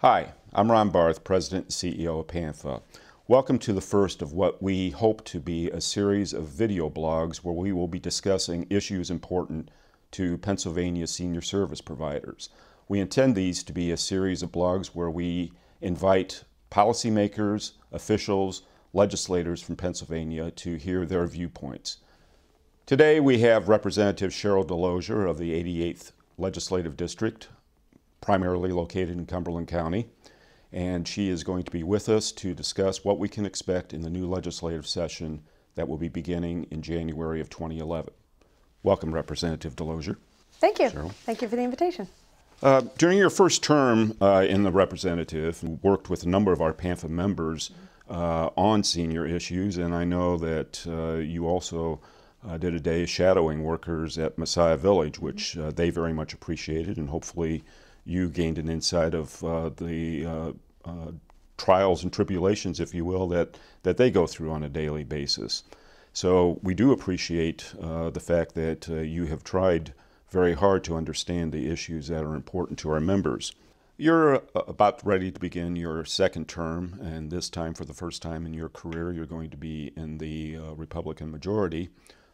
Hi, I'm Ron Barth, President and CEO of PANPHA. Welcome to the first of what we hope to be a series of video blogs where we will be discussing issues important to Pennsylvania senior service providers. We intend these to be a series of blogs where we invite policymakers, officials, legislators from Pennsylvania to hear their viewpoints. Today we have Representative Sheryl Delozier of the 88th Legislative District, primarily located in Cumberland County, and she is going to be with us to discuss what we can expect in the new legislative session that will be beginning in January of 2011. Welcome, Representative Delozier. Thank you. Sheryl. Thank you for the invitation. During your first term in the representative, you worked with a number of our PANPHA members on senior issues, and I know that you also did a day shadowing workers at Messiah Village, which they very much appreciated, and hopefully you gained an insight of the trials and tribulations, if you will, that they go through on a daily basis. So we do appreciate the fact that you have tried very hard to understand the issues that are important to our members. You're about ready to begin your second term, and this time, for the first time in your career, you're going to be in the Republican majority.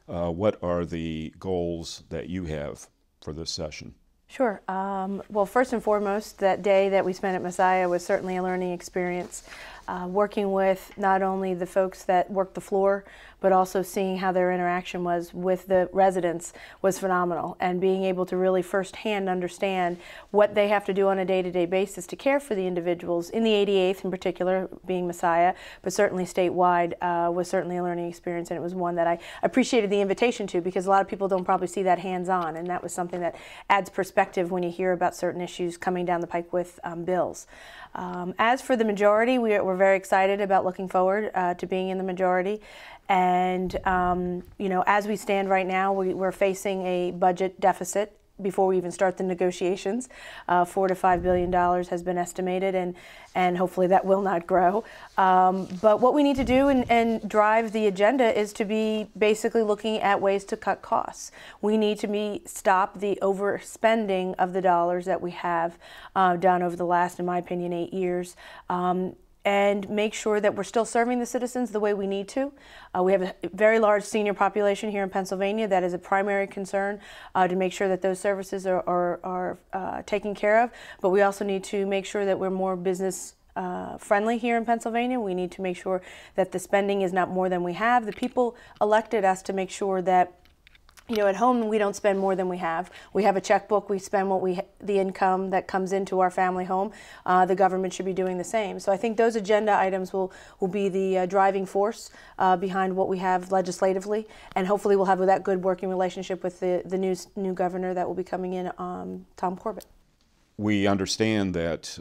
What are the goals that you have for this session? Sure. Well, first and foremost, that day that we spent at Messiah was certainly a learning experience. Working with not only the folks that worked the floor, but also seeing how their interaction was with the residents was phenomenal. And being able to really firsthand understand what they have to do on a day-to-day basis to care for the individuals, in the 88th in particular, being Messiah, but certainly statewide, was certainly a learning experience. And it was one that I appreciated the invitation to, because a lot of people don't probably see that hands-on. And that was something that adds perspective when you hear about certain issues coming down the pike with bills. As for the majority, we're very excited about looking forward to being in the majority. And, you know, as we stand right now, we're facing a budget deficit before we even start the negotiations. $4 to $5 billion has been estimated, and hopefully that will not grow. But what we need to do and drive the agenda is to be basically looking at ways to cut costs. We need to stop the overspending of the dollars that we have done over the last, in my opinion, 8 years. And make sure that we're still serving the citizens the way we need to. We have a very large senior population here in Pennsylvania. That is a primary concern, to make sure that those services are taken care of. But we also need to make sure that we're more business friendly here in Pennsylvania. We need to make sure that the spending is not more than we have. The people elected us to make sure that, you know, at home we don't spend more than we have. We have a checkbook. We spend the income that comes into our family home. The government should be doing the same. So I think those agenda items will be the driving force behind what we have legislatively, and hopefully we'll have that good working relationship with the new governor that will be coming in, Tom Corbett. We understand that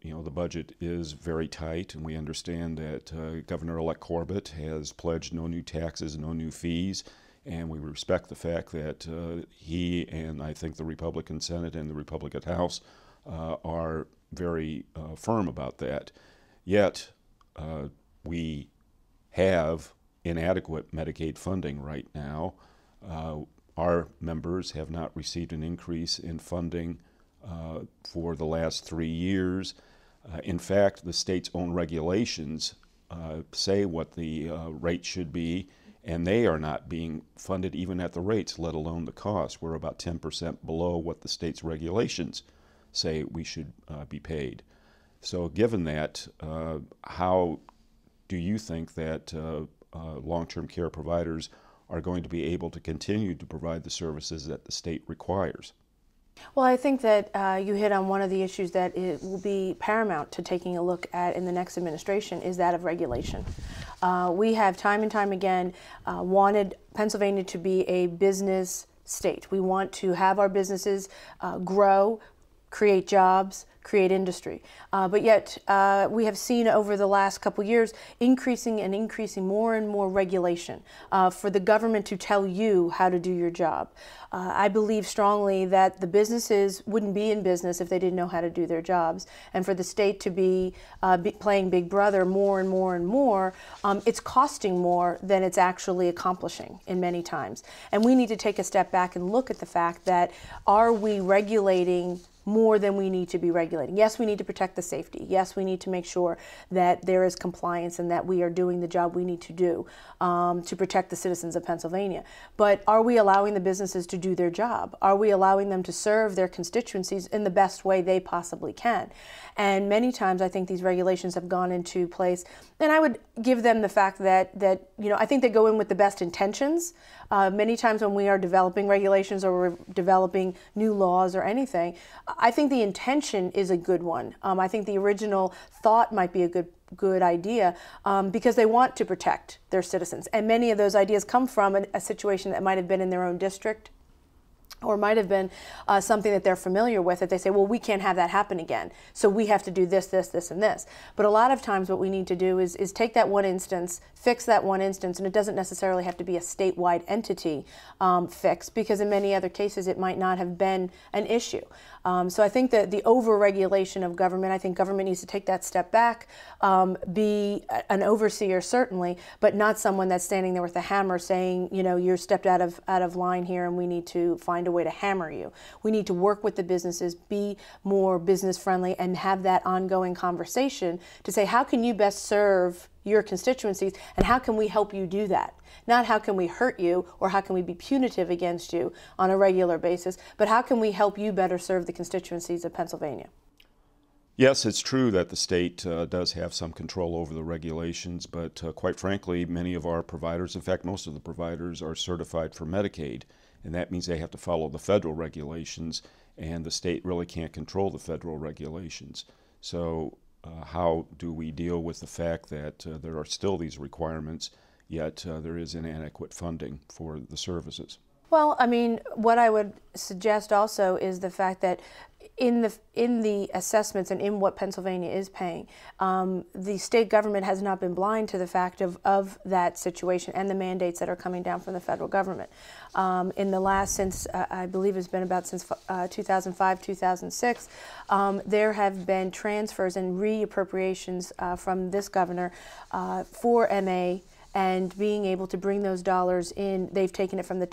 you know, the budget is very tight, and we understand that Governor-elect Corbett has pledged no new taxes, no new fees. And we respect the fact that he and I think the Republican Senate and the Republican House are very firm about that. Yet we have inadequate Medicaid funding right now. Our members have not received an increase in funding for the last 3 years. In fact, the state's own regulations say what the rate should be, and they are not being funded even at the rates, let alone the cost. We're about 10% below what the state's regulations say we should be paid. So given that, how do you think that long-term care providers are going to be able to continue to provide the services that the state requires? Well, I think that you hit on one of the issues that it will be paramount to taking a look at in the next administration, is that of regulation. We have time and time again wanted Pennsylvania to be a business state. We want to have our businesses grow, create jobs, create industry. But yet we have seen over the last couple years increasing more and more regulation for the government to tell you how to do your job. I believe strongly that the businesses wouldn't be in business if they didn't know how to do their jobs. And for the state to be playing Big Brother more and more and more, it's costing more than it's actually accomplishing in many times. And we need to take a step back and look at the fact that, are we regulating more than we need to be regulating. Yes, we need to protect the safety. Yes, we need to make sure that there is compliance and that we are doing the job we need to do to protect the citizens of Pennsylvania. But are we allowing the businesses to do their job? Are we allowing them to serve their constituencies in the best way they possibly can? And many times I think these regulations have gone into place, and I would give them the fact that I think they go in with the best intentions. Many times when we are developing regulations or we're developing new laws or anything, I think the intention is a good one. I think the original thought might be a good idea because they want to protect their citizens. And many of those ideas come from a situation that might have been in their own district, or might have been something that they're familiar with, that they say, well, we can't have that happen again, so we have to do this, this, this, and this. But a lot of times what we need to do is take that one instance, fix that one instance, and it doesn't necessarily have to be a statewide entity fix, because in many other cases it might not have been an issue. So I think that the over-regulation of government, I think government needs to take that step back, be an overseer certainly, but not someone that's standing there with a hammer saying, you're stepped out of line here and we need to find a way to hammer you. We need to work with the businesses, be more business friendly, and have that ongoing conversation to say, how can you best serve your constituencies and how can we help you do that? Not how can we hurt you or how can we be punitive against you on a regular basis, but how can we help you better serve the constituencies of Pennsylvania? Yes, it's true that the state does have some control over the regulations, but quite frankly, many of our providers, in fact, most of the providers are certified for Medicaid, and that means they have to follow the federal regulations, and the state really can't control the federal regulations. So how do we deal with the fact that there are still these requirements, yet there is inadequate funding for the services? Well, I mean, what I would suggest also is the fact that in the assessments and in what Pennsylvania is paying, the state government has not been blind to the fact of that situation and the mandates that are coming down from the federal government. In the last, since I believe it's been about since 2005, 2006, there have been transfers and reappropriations from this governor for MA, and being able to bring those dollars in. They've taken it from the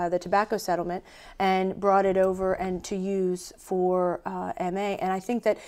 the tobacco settlement and brought it over and to use for MA. And I think that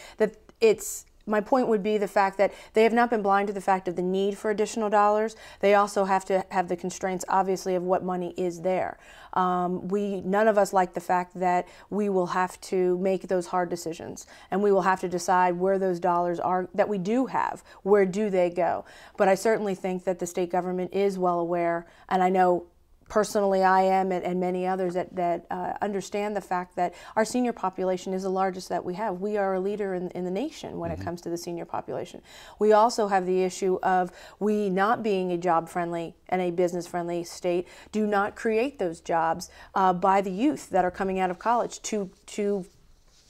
my point would be the fact that they have not been blind to the fact of the need for additional dollars. They also have to have the constraints, obviously, of what money is there. None of us like the fact that we will have to make those hard decisions, and we will have to decide where those dollars are that we do have, where do they go. But I certainly think that the state government is well aware, and I know personally I am, and many others that understand the fact that our senior population is the largest that we have. We are a leader in the nation when it comes to the senior population. We also have the issue of we not being a job-friendly and a business-friendly state do not create those jobs by the youth that are coming out of college to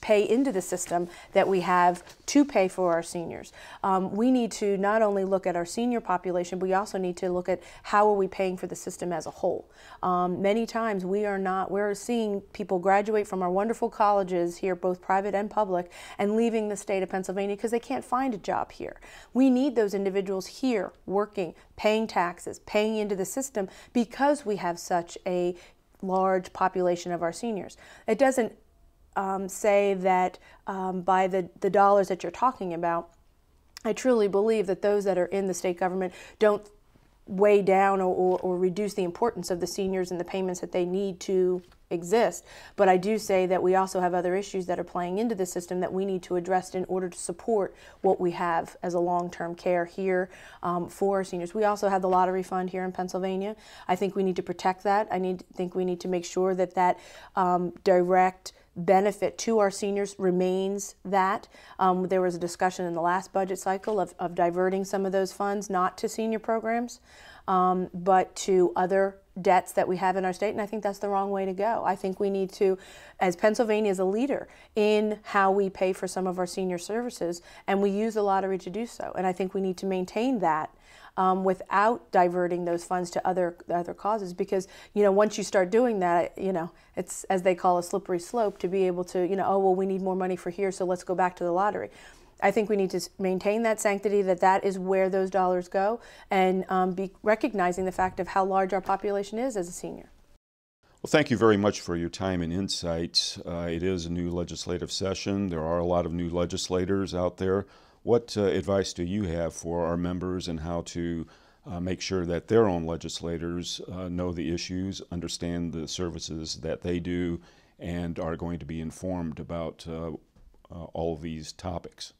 pay into the system that we have to pay for our seniors. We need to not only look at our senior population, but we also need to look at how are we paying for the system as a whole. Many times we're seeing people graduate from our wonderful colleges here, both private and public, and leaving the state of Pennsylvania because they can't find a job here. We need those individuals here working, paying taxes, paying into the system because we have such a large population of our seniors. It doesn't say that by the dollars that you're talking about, I truly believe that those that are in the state government don't weigh down or reduce the importance of the seniors and the payments that they need to exist. But I do say that we also have other issues that are playing into the system that we need to address in order to support what we have as a long-term care here for our seniors. We also have the lottery fund here in Pennsylvania. I think we need to protect that. think we need to make sure that that direct benefit to our seniors remains that. There was a discussion in the last budget cycle of diverting some of those funds not to senior programs, but to other debts that we have in our state, and I think that's the wrong way to go. I think we need to, as Pennsylvania is a leader in how we pay for some of our senior services, and we use the lottery to do so, and I think we need to maintain that without diverting those funds to other causes, because once you start doing that, it's, as they call, a slippery slope to be able to oh well, we need more money for here, so let's go back to the lottery. I think we need to maintain that sanctity, that is where those dollars go, and be recognizing the fact of how large our population is as a senior. Well, thank you very much for your time and insights. It is a new legislative session. There are a lot of new legislators out there. What advice do you have for our members and how to make sure that their own legislators know the issues, understand the services that they do, and are going to be informed about all of these topics?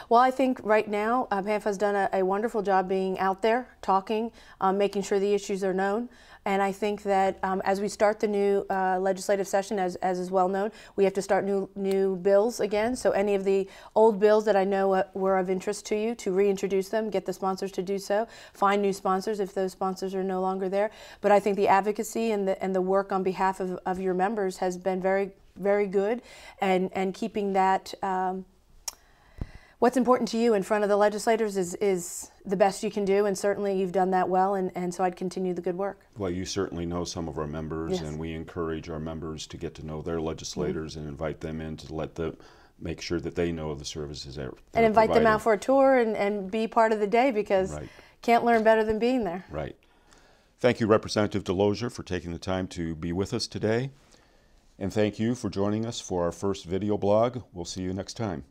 Well, I think right now PANPHA's done a wonderful job being out there, talking, making sure the issues are known. And I think that as we start the new legislative session, as is well known, we have to start new bills again. So any of the old bills that I know were of interest to you, to reintroduce them, get the sponsors to do so, find new sponsors if those sponsors are no longer there. But I think the advocacy and the work on behalf of your members has been very, very good, and keeping that what's important to you in front of the legislators is the best you can do, and certainly you've done that well, and so I'd continue the good work. Well, you certainly know some of our members, Yes. and we encourage our members to get to know their legislators and invite them in to let them make sure that they know the services that And invite them providing. out for a tour and be part of the day, because Right. can't learn better than being there. Right. Thank you, Representative Delozier, for taking the time to be with us today. And thank you for joining us for our first video blog. We'll see you next time.